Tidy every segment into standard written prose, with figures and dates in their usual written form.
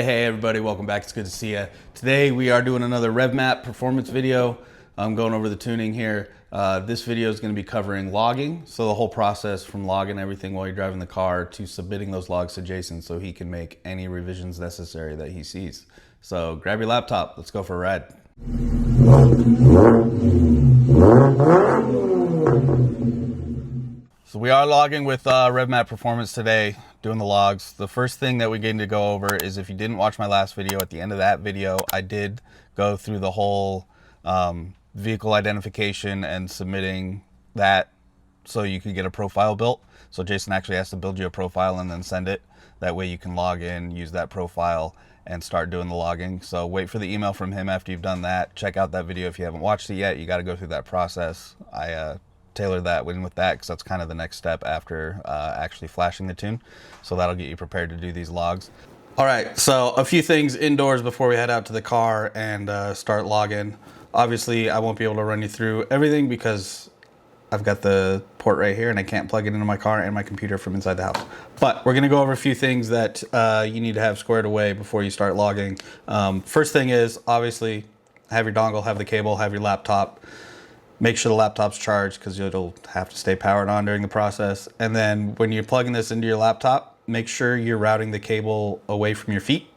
Hey everybody, welcome back. It's good to see you. Today we are doing another RevMap Performance video. I'm going over the tuning here. This video is going to be covering logging. So the whole process from logging everything while you're driving the car to submitting those logs to Jason so he can make any revisions necessary that he sees. So grab your laptop, let's go for a ride. So we are logging with RevMap Performance today, doing the logs. The first thing that we need to go over is, if you didn't watch my last video, at the end of that video, I did go through the whole vehicle identification and submitting that so you could get a profile built. So Jason actually has to build you a profile and then send it. That way you can log in, use that profile, and start doing the logging. So wait for the email from him after you've done that. Check out that video if you haven't watched it yet. You got to go through that process. I tailor that with that because that's kind of the next step after actually flashing the tune. So that'll get you prepared to do these logs. All right, so a few things indoors before we head out to the car and start logging. Obviously, I won't be able to run you through everything because I've got the port right here and I can't plug it into my car and my computer from inside the house. But we're gonna go over a few things that you need to have squared away before you start logging. First thing is, obviously, have your dongle, have the cable, have your laptop. Make sure the laptop's charged because you'll have to stay powered on during the process. And then when you're plugging this into your laptop, make sure you're routing the cable away from your feet.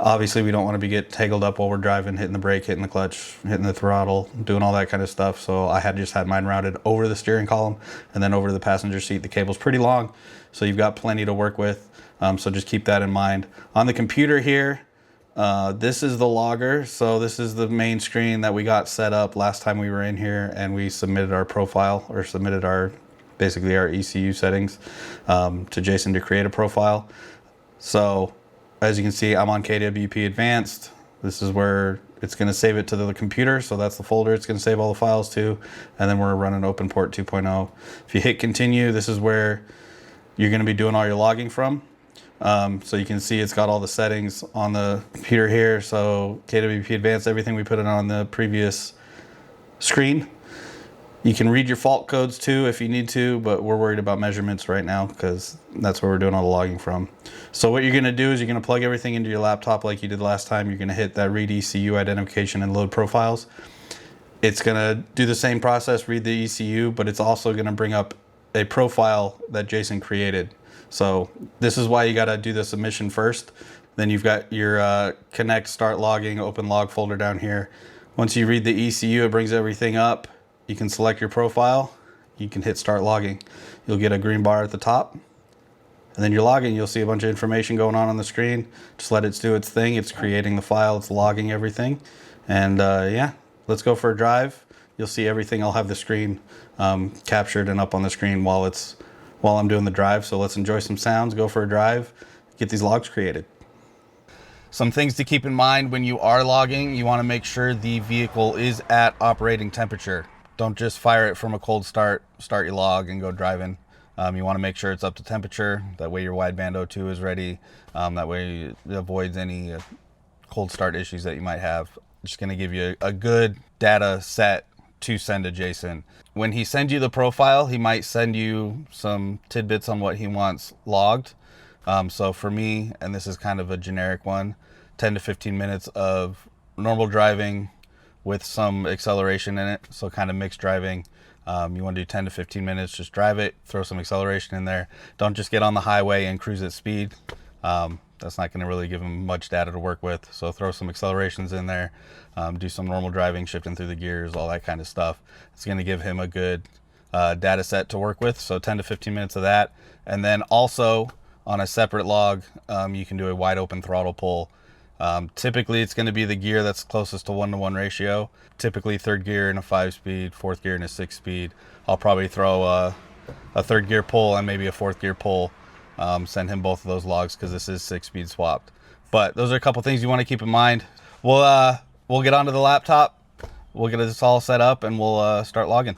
Obviously, we don't want to be get tangled up while we're driving, hitting the brake, hitting the clutch, hitting the throttle, doing all that kind of stuff. So I had just had mine routed over the steering column and then over to the passenger seat. The cable's pretty long, so you've got plenty to work with. So just keep that in mind. On the computer here, this is the logger. So this is the main screen that we got set up last time we were in here and we submitted our profile, or submitted basically our ECU settings to Jason to create a profile. So as you can see, I'm on KWP Advanced. This is where it's going to save it to the computer. So that's the folder it's going to save all the files to. And then we're running OpenPort 2.0. If you hit continue, this is where you're going to be doing all your logging from. So you can see it's got all the settings on the computer here. So KWP Advanced, everything we put it on the previous screen. You can read your fault codes too if you need to, but we're worried about measurements right now because that's where we're doing all the logging from. So what you're going to do is you're going to plug everything into your laptop like you did last time. You're going to hit that read ECU identification and load profiles. It's going to do the same process, read the ECU, but it's also going to bring up a profile that Jason created. So this is why you got to do the submission first. Then you've got your connect, start logging, open log folder down here. Once you read the ECU, it brings everything up. You can select your profile. You can hit start logging. You'll get a green bar at the top. And then you're logging. You'll see a bunch of information going on the screen. Just let it do its thing. It's creating the file. It's logging everything. And yeah, let's go for a drive. You'll see everything. I'll have the screen captured and up on the screen while I'm doing the drive. So let's enjoy some sounds, go for a drive, get these logs created. Some things to keep in mind when you are logging: you want to make sure the vehicle is at operating temperature. Don't just fire it from a cold start your log and go driving. You want to make sure it's up to temperature. That way your wideband O2 is ready. That way it avoids any cold start issues that you might have. Just going to give you a good data set to send to Jason. When he sends you the profile, he might send you some tidbits on what he wants logged. So for me, and this is kind of a generic one, 10 to 15 minutes of normal driving with some acceleration in it. So kind of mixed driving. You want to do 10 to 15 minutes, just drive it, throw some acceleration in there. Don't just get on the highway and cruise at speed. That's not going to really give him much data to work with. So throw some accelerations in there, do some normal driving, shifting through the gears, all that kind of stuff. It's going to give him a good data set to work with. So 10 to 15 minutes of that. And then also on a separate log, you can do a wide open throttle pull. Typically it's going to be the gear that's closest to 1-to-1 ratio. Typically third gear in a 5-speed, fourth gear in a 6-speed. I'll probably throw a third gear pull and maybe a fourth gear pull. Send him both of those logs because this is 6-speed swapped. But those are a couple things you want to keep in mind. We'll get onto the laptop. We'll get this all set up and we'll start logging.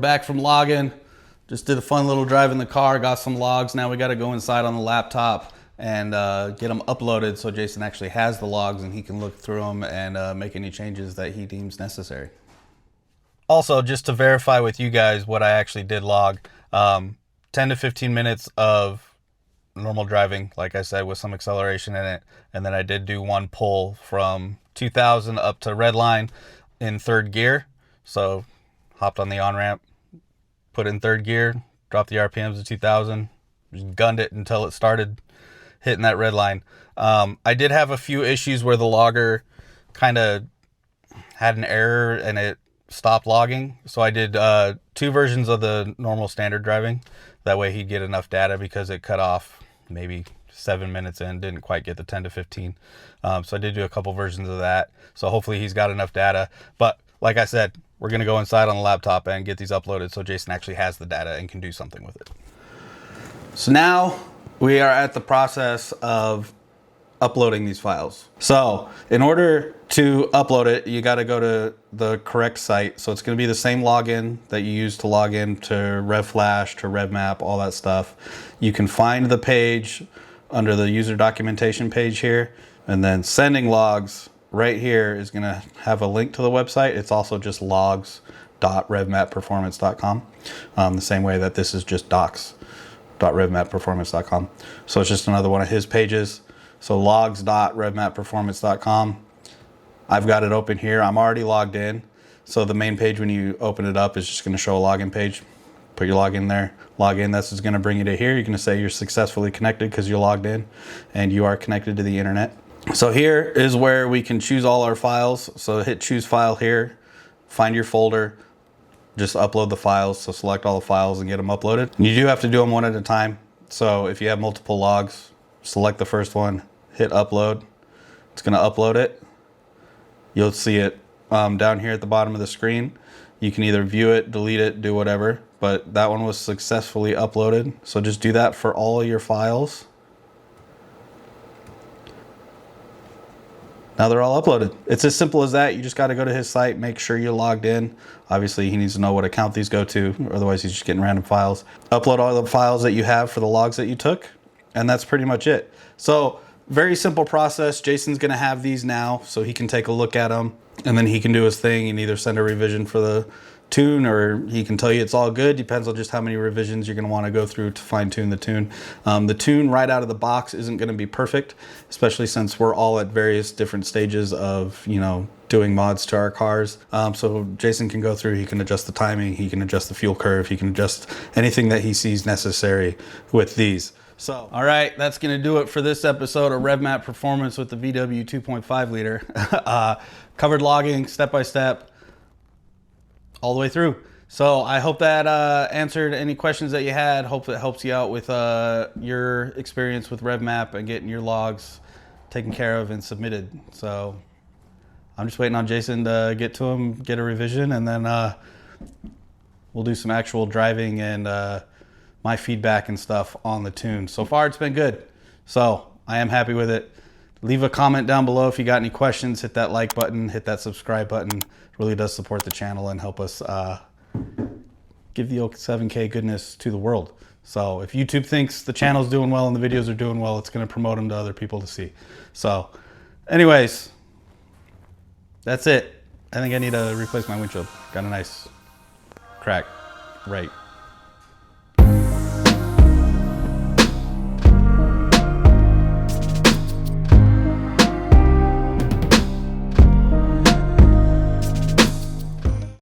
back from logging. Just did a fun little drive in the car, got some logs. Now we got to go inside on the laptop and get them uploaded so Jason actually has the logs and he can look through them and make any changes that he deems necessary. Also, just to verify with you guys what I actually did log, 10 to 15 minutes of normal driving, like I said, with some acceleration in it. And then I did do one pull from 2000 up to red line in third gear. So hopped on the on-ramp, put in third gear, dropped the RPMs to 2000, just gunned it until it started hitting that red line. I did have a few issues where the logger kind of had an error and it stopped logging. So I did 2 versions of the normal standard driving. That way he'd get enough data, because it cut off maybe 7 minutes in, didn't quite get the 10 to 15. So I did do a couple versions of that. So hopefully he's got enough data. But like I said, we're going to go inside on the laptop and get these uploaded so Jason actually has the data and can do something with it. So now we are at the process of uploading these files. So in order to upload it, you got to go to the correct site. So it's going to be the same login that you use to log in to Revflash, to RevMap, all that stuff. You can find the page under the user documentation page here, and then sending logs right here is going to have a link to the website. It's also just logs.revmapperformance.com, the same way that this is just docs.revmapperformance.com. So it's just another one of his pages. So logs.revmapperformance.com. I've got it open here. I'm already logged in. So the main page, when you open it up, is just going to show a login page. Put your login there. Log in. That's what's going to bring you to here. You're going to say you're successfully connected because you're logged in and you are connected to the internet. So here is where we can choose all our files. So hit choose file here. Find your folder. Just upload the files. So select all the files and get them uploaded. And you do have to do them one at a time. So if you have multiple logs, select the first one. Hit upload. It's going to upload it. You'll see it down here at the bottom of the screen. You can either view it, delete it, do whatever, but that one was successfully uploaded. So just do that for all your files. Now they're all uploaded. It's as simple as that. You just got to go to his site, make sure you're logged in. Obviously, he needs to know what account these go to, otherwise he's just getting random files. Upload all the files that you have for the logs that you took, and that's pretty much it. So very simple process. Jason's going to have these now so he can take a look at them, and then he can do his thing and either send a revision for the tune, or he can tell you it's all good. Depends on just how many revisions you're going to want to go through to fine tune the tune. The tune right out of the box isn't going to be perfect, especially since we're all at various different stages of, doing mods to our cars. So Jason can go through, he can adjust the timing, he can adjust the fuel curve, he can adjust anything that he sees necessary with these. So, all right, that's going to do it for this episode of RevMap Performance with the VW 2.5 liter. Covered logging step-by-step all the way through. So I hope that answered any questions that you had. Hope that helps you out with your experience with RevMap and getting your logs taken care of and submitted. So I'm just waiting on Jason to get to him, get a revision, and then we'll do some actual driving and my feedback and stuff on the tune. So far it's been good. So I am happy with it. Leave a comment down below if you got any questions. Hit that like button, hit that subscribe button. It really does support the channel and help us give the 7K goodness to the world. So if YouTube thinks the channel's doing well and the videos are doing well, it's going to promote them to other people to see. So anyways, that's it. I think I need to replace my windshield. Got a nice crack right